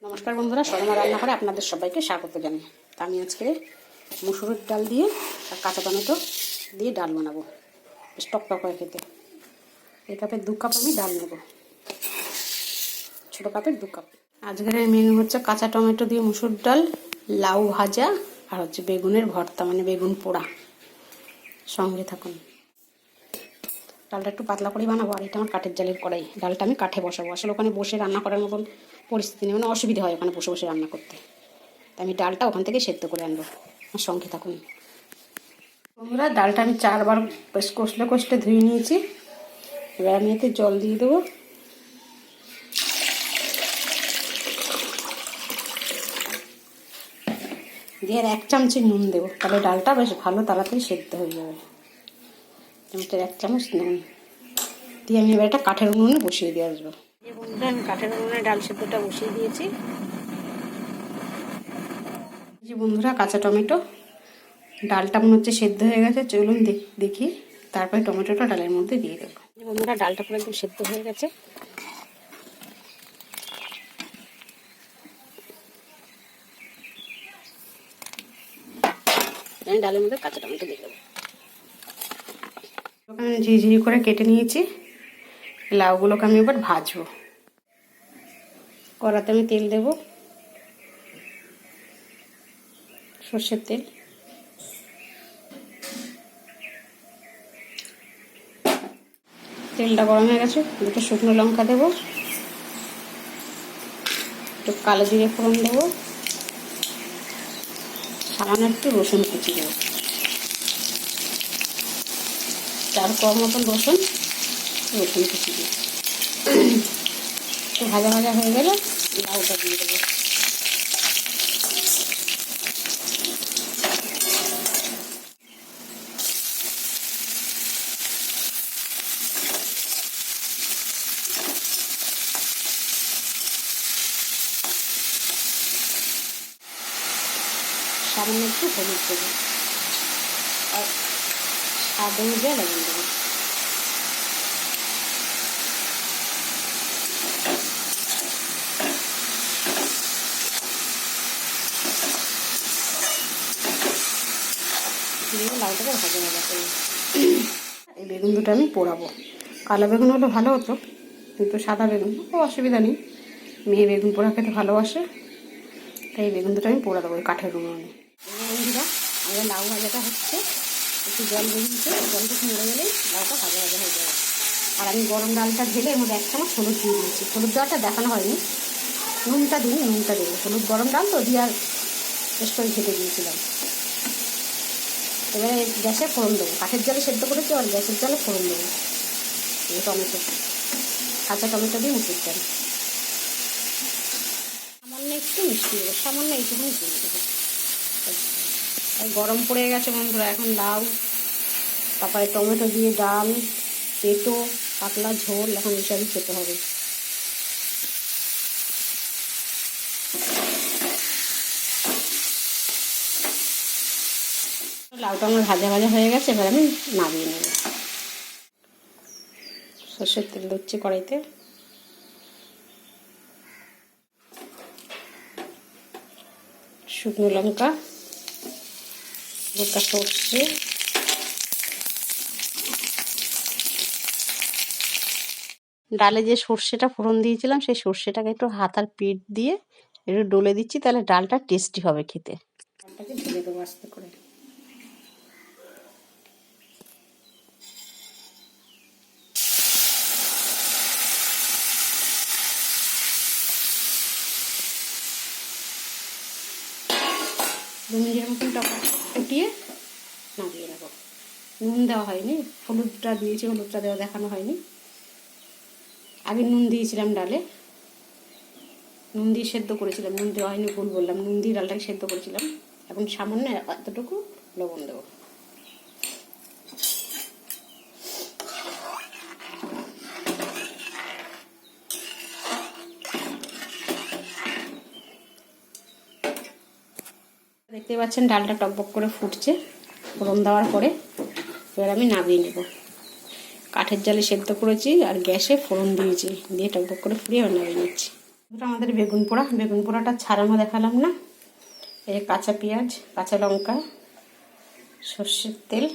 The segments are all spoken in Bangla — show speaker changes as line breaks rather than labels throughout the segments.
নমস্কার বন্ধুরা, শর্মা রান্নাঘরে আপনাদের সবাইকে স্বাগত জানাই। তা আমি আজকে মুসুরির ডাল দিয়ে আর কাঁচা টমেটো দিয়ে ডাল বানাবো, বেশ টকটক করে খেতে। এই কাপের 2 কাপ আমি ডাল নেব, ছোটো কাপের 2 কাপ। আজকের মেনু হচ্ছে কাঁচা টমেটো দিয়ে মুসুর ডাল, লাউ ভাজা আর হচ্ছে বেগুনের ভর্তা, মানে বেগুন পোড়া। সঙ্গে থাকুন। ডালটা একটু পাতলা করেই বানাবো। আর এটা আমার কাঠের জালের কড়াই, ডালটা আমি কাঠে বসাবো। আসলে ওখানে বসে রান্না করার মতন পরিস্থিতি নেই, মানে অসুবিধা হয় ওখানে বসে বসে রান্না করতে। তাই আমি ডালটা ওখান থেকে সেদ্ধ করে আনবো। আমার সঙ্গে থাকুন বন্ধুরা। ডালটা আমি 4 বার বেশ কষলে ধুয়ে নিয়েছি। এবার আমি এতে জল দিয়ে দেবো। দিয়ে আর 1 চামচি নুন দেবো, তাহলে ডালটা বেশ ভালো তাড়াতাড়ি সেদ্ধ হয়ে যাবে। 1 চামচ নুন দিয়ে আমি এবার একটা কাঠের উনুনে বসিয়ে দিয়ে আসবো। এই বন্ধুরা, আমি কাঠের উনুনে ডাল সেদ্ধটা বসিয়ে দিয়েছি। যে বন্ধুরা, কাঁচা টমেটো, ডালটা মনে হচ্ছে সেদ্ধ হয়ে গেছে। চলুন দেখি। তারপরে টমেটোটা ডালের মধ্যে দিয়ে দেবো। বন্ধুরা, ডালটা পুরো একদম সেদ্ধ হয়ে গেছে। আমি ডালের মধ্যে কাঁচা টমেটো দিয়ে দেবো। আমি ঝিঝিরি করে কেটে নিয়েছি। লাউগুলোকে আমি এবার ভাজবো। কড়াতে আমি তেল দেব, সর্ষের তেল। তেলটা গরম হয়ে গেছে, 2টো শুকনো লঙ্কা দেবো, একটু কালো জিরে ফোড়ন দেবো, সামান্য একটু রসুন কুচি দেবো, 4 কোয়া মতন রসুন কুচি দেবো। একটু ভাজা ভাজা হয়ে গেলে লাউটা দিয়ে দেবো। সামান্য একটু হলুদ দেবো আর স্বাদ অনুযায়ী লবণ দেবো। দিয়ে লাউটাকে ভাজা ভাজা করবো। এই বেগুন দুটো আমি পোড়াবো। কালো বেগুন হলে ভালো হতো, কিন্তু সাদা বেগুন অসুবিধা নেই। মেয়ে বেগুন পোড়া খেতে ভালোবাসে, তাই এই বেগুন দুটো আমি পোড়া দেবো কাঠের উনুনে। বন্ধুরা, আমাদের লাউ ভাজাটা হচ্ছে, একটু জল বেরিয়েছে, জলটা ঠান্ডা গেলেই লাউটা ভাজা ভাজা হয়ে যাবে। আর আমি গরম ডালটা ঢেলে এর মধ্যে 1 চামচ হলুদ দিয়ে দিয়েছি। হলুদ দেওয়াটা দেখানো হয়নি, নুনটা দিই, নুনটা দেবো। হলুদ গরম ডাল তো দিয়ে আর টেস্ট করে খেতে দিয়েছিলাম। এবারে গ্যাসে ফোড়ন দেবো। কাঠের জালে সেদ্ধ করেছি, আর গ্যাসের জালে ফোড়ন দেবো। এই টমেটো, কাঁচা টমেটো দিয়ে মুসুর ডাল, সামান্য একটু মিষ্টি দেবো, সামান্য এইটুকুনি দিয়ে দেবো। গরম পড়ে গেছে বন্ধুরা, এখন লাউ, তারপরে টমেটো দিয়ে ডাল, পেটো, পাতলা ঝোল, এখন এইসবই খেতে হবে। লাউটা আমার ভাজা ভাজা হয়ে গেছে, এবার আমি নামিয়ে নেব। সর্ষের তেল দিচ্ছি কড়াইতে। শুকনো লঙ্কা, গোটা সর্ষে, ডালে যে সর্ষেটা ফোড়ন দিয়েছিলাম, সেই সর্ষেটাকে একটু হাতার পিঠ দিয়ে একটু ডলে দিচ্ছি, তাহলে ডালটা টেস্টি হবে খেতে। ডালটাকে ঢেলে দেবো আস্তে করে। মিনিটের মতন ফুটিয়ে নামিয়ে নেব। নুন দেওয়া হয়নি, হলুদটা দিয়েছি, হলুদটা দেওয়া দেখানো হয়নি। আগে নুন দিয়েছিলাম ডালে, নুন দিয়ে সেদ্ধ করেছিলাম, নুন দেওয়া হয়নি, ভুল বললাম। নুন দিয়ে ডালটাকে সেদ্ধ করেছিলাম। এখন সামান্য এতটুকু লবণ দেবো। দেখতে পাচ্ছেন ডালটা টকবক করে ফুটছে ফোড়ন দেওয়ার পরে। এবার আমি নামিয়ে নেব। কাঠের জালে সেদ্ধ করেছি আর গ্যাসে ফোড়ন দিয়েছি, দিয়ে টকবক করে ফুটিয়ে নামিয়ে নিচ্ছি। এটা আমাদের বেগুন পোড়াটা ছাড়ানো দেখালাম না। এই কাঁচা পেঁয়াজ, কাঁচা লঙ্কা, সর্ষের তেল,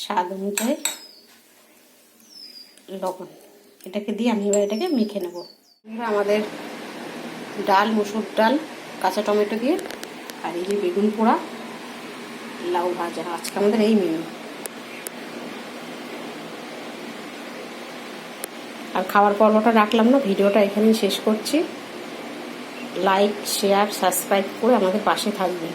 স্বাদ অনুযায়ী লবণ, এটাকে দিয়ে আমি এবার এটাকে মেখে নেব। আমাদের ডাল, মসুর ডাল, কাঁচা টমেটো দিয়ে, আর এই যে বেগুন পোড়া, লাউ ভাজা, আজকে আমাদের এই মেনু। আর খাওয়ার পর্বটা রাখলাম না, ভিডিওটা এখানেই শেষ করছি। লাইক, শেয়ার, সাবস্ক্রাইব করে আমাদের পাশে থাকবেন।